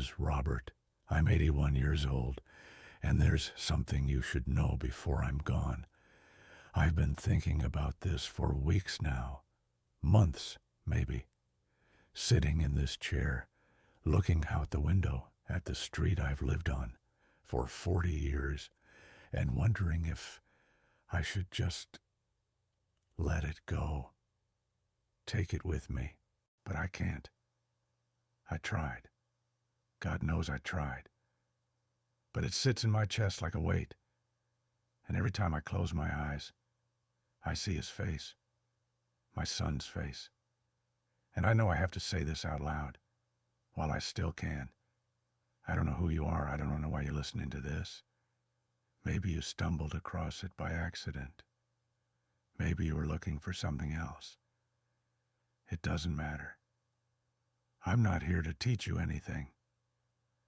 is Robert. I'm 81 years old, and there's something you should know before I'm gone. I've been thinking about this for weeks now, months maybe, sitting in this chair, looking out the window at the street I've lived on for 40 years, and wondering if I should just let it go, take it with me, but I can't. I tried. God knows I tried. But it sits in my chest like a weight, and every time I close my eyes, I see his face, my son's face. And I know I have to say this out loud, while I still can. I don't know who you are. I don't know why you're listening to this. Maybe you stumbled across it by accident. Maybe you were looking for something else. It doesn't matter. I'm not here to teach you anything.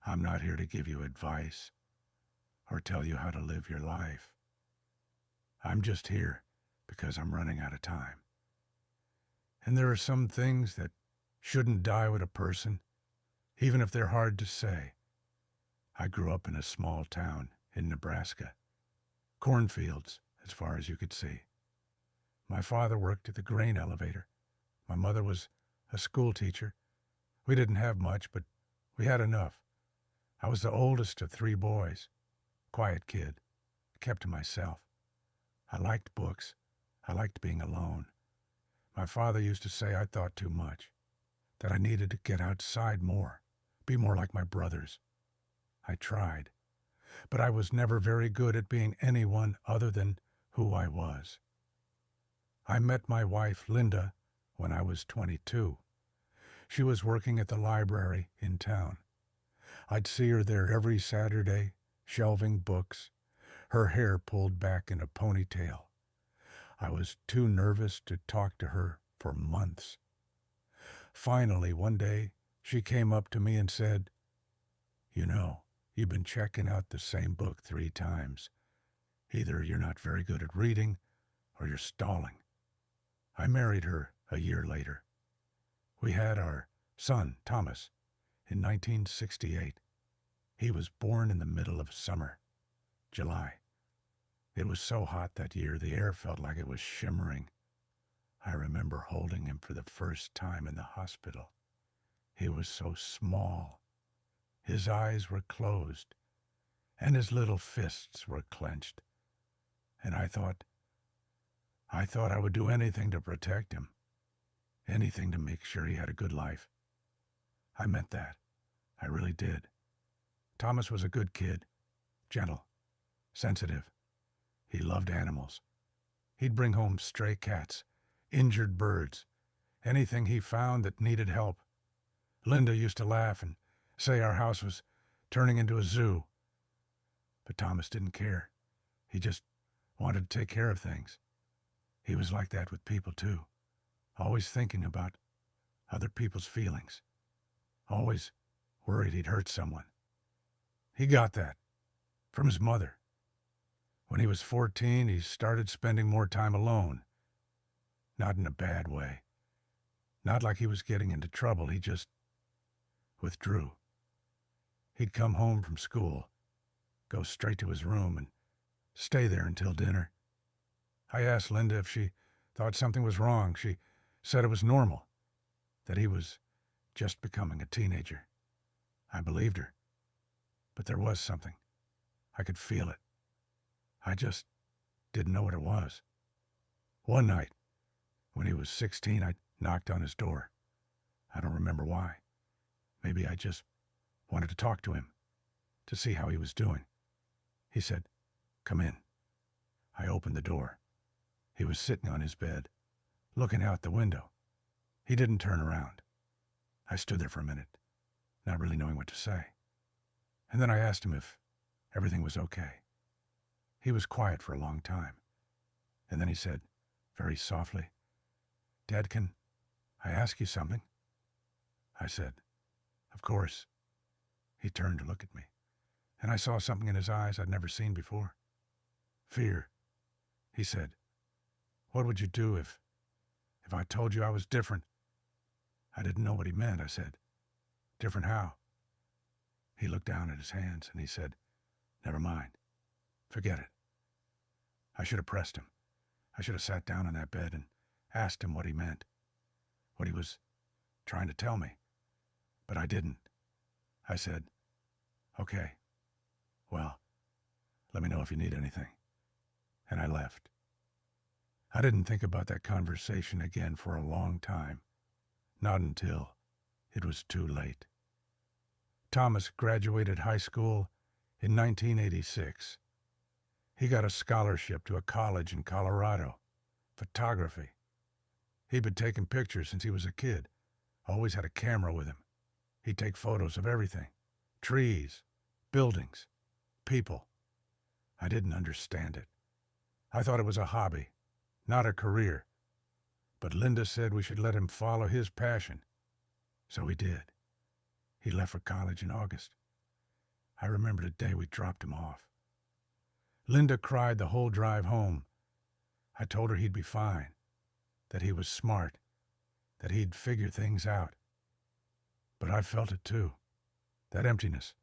I'm not here to give you advice or tell you how to live your life. I'm just here because I'm running out of time. And there are some things that shouldn't die with a person, even if they're hard to say. I grew up in a small town in Nebraska. Cornfields, as far as you could see. My father worked at the grain elevator. My mother was a school teacher. We didn't have much, but we had enough. I was the oldest of 3 boys. Quiet kid. Kept to myself. I liked books. I liked being alone. My father used to say I thought too much, that I needed to get outside more, be more like my brothers. I tried, but I was never very good at being anyone other than who I was. I met my wife, Linda, when I was 22. She was working at the library in town. I'd see her there every Saturday, shelving books, her hair pulled back in a ponytail. I was too nervous to talk to her for months. Finally, one day, she came up to me and said, "You know, you've been checking out the same book 3 times. Either you're not very good at reading, or you're stalling." I married her a year later. We had our son, Thomas, in 1968. He was born in the middle of summer, July. It was so hot that year, the air felt like it was shimmering. I remember holding him for the first time in the hospital. He was so small. His eyes were closed, and his little fists were clenched. And I thought I would do anything to protect him, anything to make sure he had a good life. I meant that. I really did. Thomas was a good kid, gentle, sensitive. He loved animals. He'd bring home stray cats, injured birds, anything he found that needed help. Linda used to laugh and say our house was turning into a zoo. But Thomas didn't care. He just wanted to take care of things. He was like that with people too, always thinking about other people's feelings, always worried he'd hurt someone. He got that from his mother. When he was 14, he started spending more time alone. Not in a bad way. Not like he was getting into trouble. He just withdrew. He'd come home from school, go straight to his room, and stay there until dinner. I asked Linda if she thought something was wrong. She said it was normal, that he was just becoming a teenager. I believed her. But there was something. I could feel it. I just didn't know what it was. One night, when he was 16, I knocked on his door. I don't remember why. Maybe I just wanted to talk to him, to see how he was doing. He said, "Come in." I opened the door. He was sitting on his bed, looking out the window. He didn't turn around. I stood there for a minute, not really knowing what to say. And then I asked him if everything was okay. He was quiet for a long time. And then he said, very softly, "Dad, can I ask you something?" I said, "Of course." He turned to look at me, and I saw something in his eyes I'd never seen before. Fear. He said, "What would you do if I told you I was different?" I didn't know what he meant. I said, "Different how?" He looked down at his hands and he said, "Never mind. Forget it." I should have pressed him. I should have sat down on that bed and asked him what he meant, what he was trying to tell me. But I didn't. I said, "Okay, well, let me know if you need anything." And I left. I didn't think about that conversation again for a long time. Not until it was too late. Thomas graduated high school in 1986. He got a scholarship to a college in Colorado, photography. He'd been taking pictures since he was a kid, always had a camera with him. He'd take photos of everything, trees, buildings, people. I didn't understand it. I thought it was a hobby, not a career. But Linda said we should let him follow his passion. So he did. He left for college in August. I remember the day we dropped him off. Linda cried the whole drive home. I told her he'd be fine, that he was smart, that he'd figure things out. But I felt it too, that emptiness,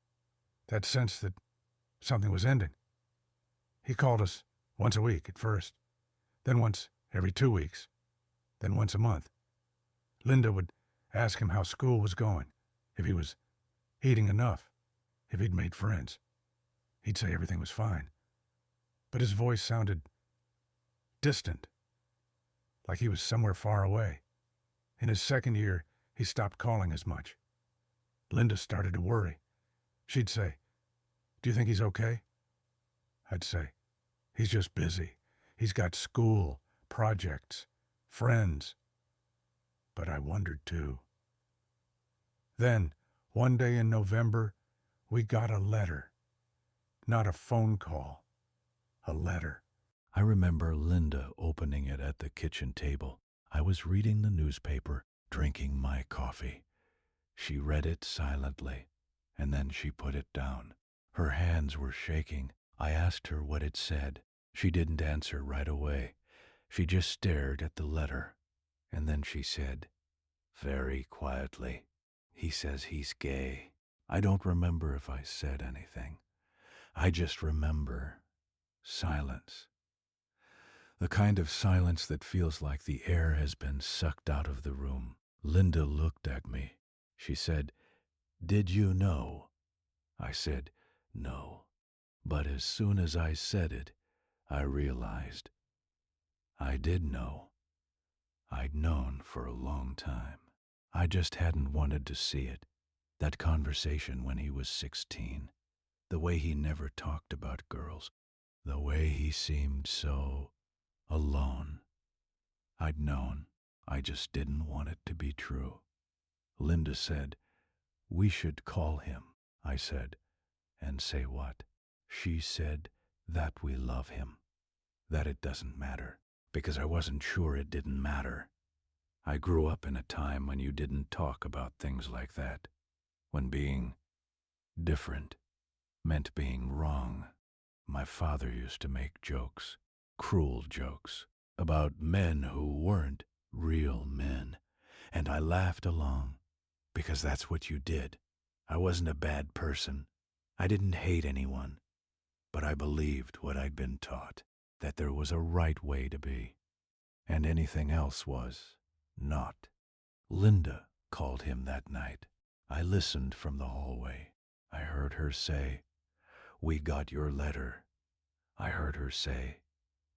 that sense that something was ending. He called us once a week at first, then once every 2 weeks, then once a month. Linda would ask him how school was going, if he was eating enough, if he'd made friends. He'd say everything was fine, but his voice sounded distant, like he was somewhere far away. In his second year, he stopped calling as much. Linda started to worry. She'd say, "Do you think he's okay?" I'd say, "He's just busy. He's got school, projects, friends." But I wondered too. Then, one day in November, we got a letter. Not a phone call, a letter. I remember Linda opening it at the kitchen table. I was reading the newspaper, drinking my coffee. She read it silently, and then she put it down. Her hands were shaking. I asked her what it said. She didn't answer right away. She just stared at the letter, and then she said, very quietly, "He says he's gay." I don't remember if I said anything. I just remember silence. The kind of silence that feels like the air has been sucked out of the room. Linda looked at me. She said, "Did you know?" I said, "No." But as soon as I said it, I realized I did know. I'd known for a long time. I just hadn't wanted to see it. That conversation when he was 16. The way he never talked about girls. The way he seemed so alone. I'd known. I just didn't want it to be true. Linda said, "We should call him." I said, "And say what?" She said, "That we love him. That it doesn't matter." Because I wasn't sure it didn't matter. I grew up in a time when you didn't talk about things like that. When being different meant being wrong. My father used to make jokes, cruel jokes, about men who weren't real men. And I laughed along, because that's what you did. I wasn't a bad person. I didn't hate anyone. But I believed what I'd been taught, that there was a right way to be, and anything else was not. Linda called him that night. I listened from the hallway. I heard her say, "We got your letter." I heard her say,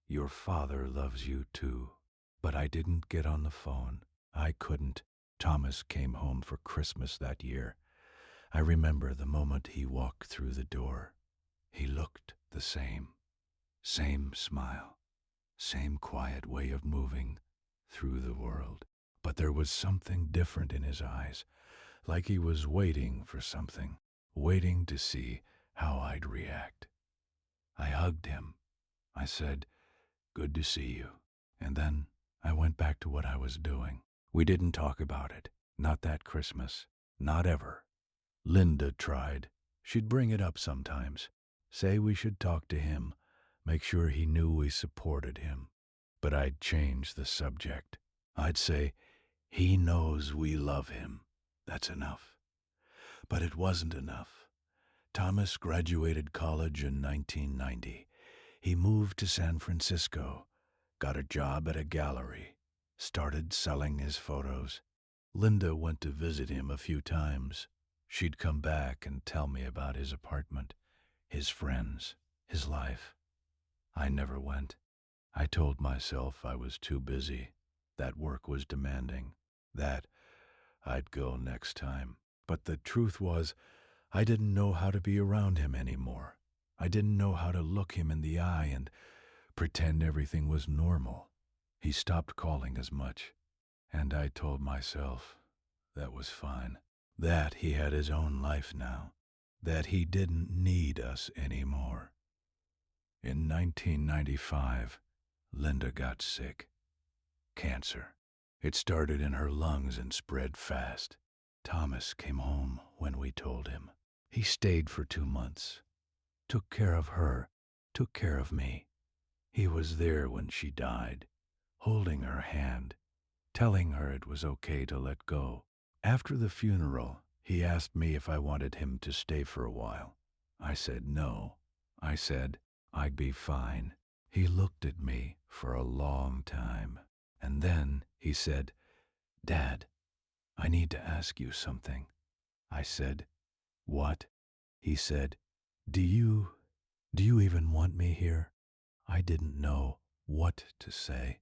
"Your father loves you too." But I didn't get on the phone. I couldn't. Thomas came home for Christmas that year. I remember the moment he walked through the door. He looked the same. Same smile. Same quiet way of moving through the world. But there was something different in his eyes, like he was waiting for something, waiting to see how I'd react. I hugged him. I said, "Good to see you." And then I went back to what I was doing. We didn't talk about it. Not that Christmas. Not ever. Linda tried. She'd bring it up sometimes. Say we should talk to him. Make sure he knew we supported him. But I'd change the subject. I'd say, "He knows we love him. That's enough." But it wasn't enough. Thomas graduated college in 1990. He moved to San Francisco, got a job at a gallery, started selling his photos. Linda went to visit him a few times. She'd come back and tell me about his apartment, his friends, his life. I never went. I told myself I was too busy, that work was demanding, that I'd go next time. But the truth was, I didn't know how to be around him anymore. I didn't know how to look him in the eye and pretend everything was normal. He stopped calling as much, and I told myself that was fine, that he had his own life now, that he didn't need us anymore. In 1995, Linda got sick. Cancer. It started in her lungs and spread fast. Thomas came home when we told him. He stayed for 2 months, took care of her, took care of me. He was there when she died, holding her hand, telling her it was okay to let go. After the funeral, he asked me if I wanted him to stay for a while. I said no. I said I'd be fine. He looked at me for a long time, and then he said, "Dad, I need to ask you something." I said, "What?" He said, Do you even want me here?" I didn't know what to say.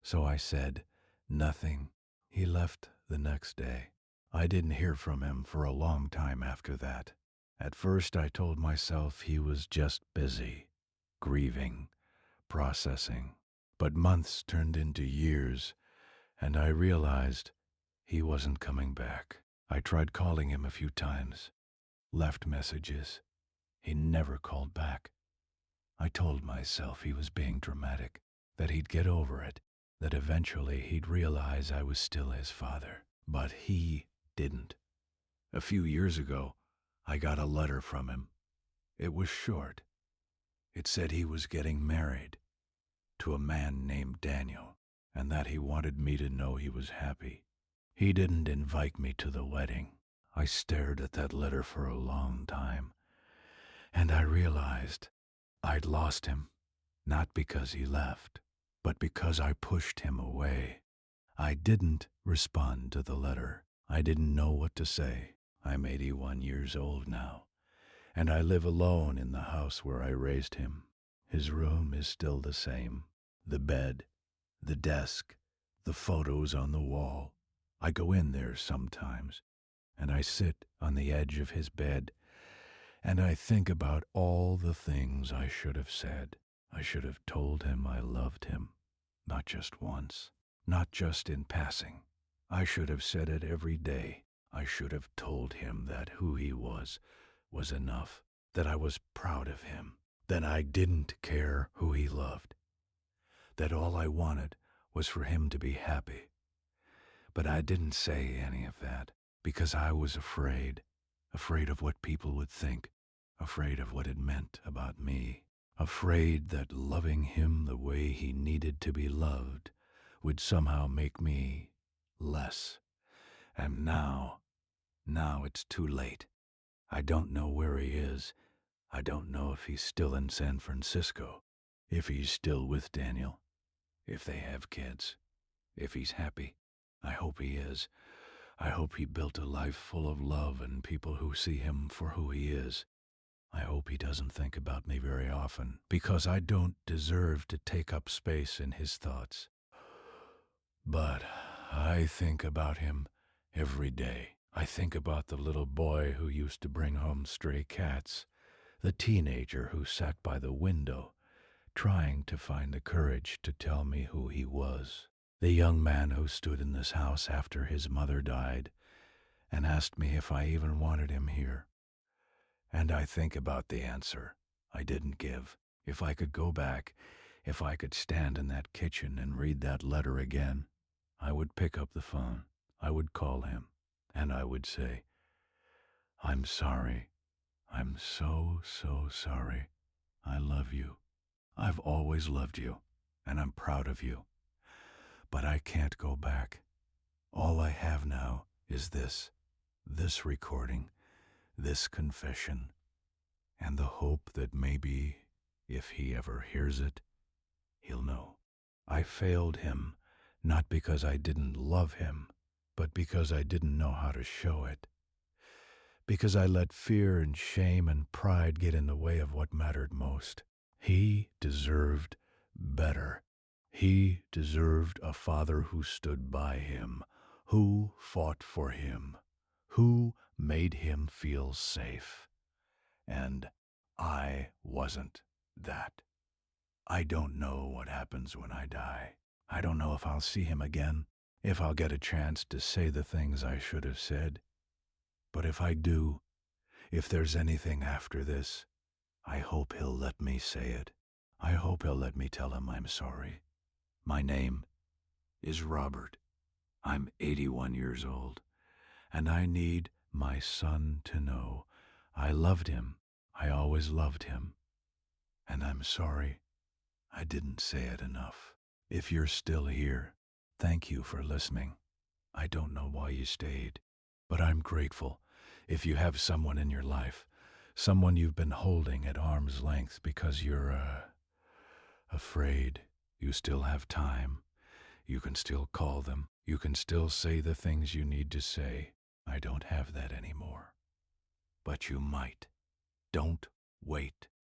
So I said, "Nothing." He left the next day. I didn't hear from him for a long time after that. At first I told myself he was just busy, grieving, processing. But months turned into years, and I realized he wasn't coming back. I tried calling him a few times, left messages. He never called back. I told myself he was being dramatic, that he'd get over it, that eventually he'd realize I was still his father. But he didn't. A few years ago, I got a letter from him. It was short. It said he was getting married to a man named Daniel, and that he wanted me to know he was happy. He didn't invite me to the wedding. I stared at that letter for a long time, and I realized I'd lost him, not because he left, but because I pushed him away. I didn't respond to the letter. I didn't know what to say. I'm 81 years old now, and I live alone in the house where I raised him. His room is still the same. The bed, the desk, the photos on the wall. I go in there sometimes, and I sit on the edge of his bed, and I think about all the things I should have said. I should have told him I loved him, not just once, not just in passing. I should have said it every day. I should have told him that who he was enough, that I was proud of him, that I didn't care who he loved, that all I wanted was for him to be happy. But I didn't say any of that because I was afraid of what people would think, afraid of what it meant about me, afraid that loving him the way he needed to be loved would somehow make me less. And now it's too late. I don't know where he is. I don't know if he's still in San Francisco, if he's still with Daniel, if they have kids, if he's happy. I hope he is. I hope he built a life full of love and people who see him for who he is. I hope he doesn't think about me very often, because I don't deserve to take up space in his thoughts. But I think about him every day. I think about the little boy who used to bring home stray cats, the teenager who sat by the window, trying to find the courage to tell me who he was, the young man who stood in this house after his mother died and asked me if I even wanted him here. And I think about the answer I didn't give. If I could go back, if I could stand in that kitchen and read that letter again, I would pick up the phone, I would call him, and I would say, "I'm sorry. I'm so sorry. I love you. I've always loved you, and I'm proud of you. But I can't go back. All I have now is this recording, this confession. and the hope that maybe, if he ever hears it, he'll know. I failed him, not because I didn't love him, but because I didn't know how to show it. Because I let fear and shame and pride get in the way of what mattered most. He deserved better. He deserved a father who stood by him, who fought for him, who made him feel safe. And I wasn't that. I don't know what happens when I die. I don't know if I'll see him again, if I'll get a chance to say the things I should have said. But if I do, if there's anything after this, I hope he'll let me say it. I hope he'll let me tell him I'm sorry. My name is Robert. I'm 81 years old, and I need my son to know I loved him. I always loved him. And I'm sorry I didn't say it enough. If you're still here, thank you for listening. I don't know why you stayed, but I'm grateful. If you have someone in your life, someone you've been holding at arm's length because you're, afraid, you still have time. You can still call them. You can still say the things you need to say. I don't have that anymore. But you might. Don't wait.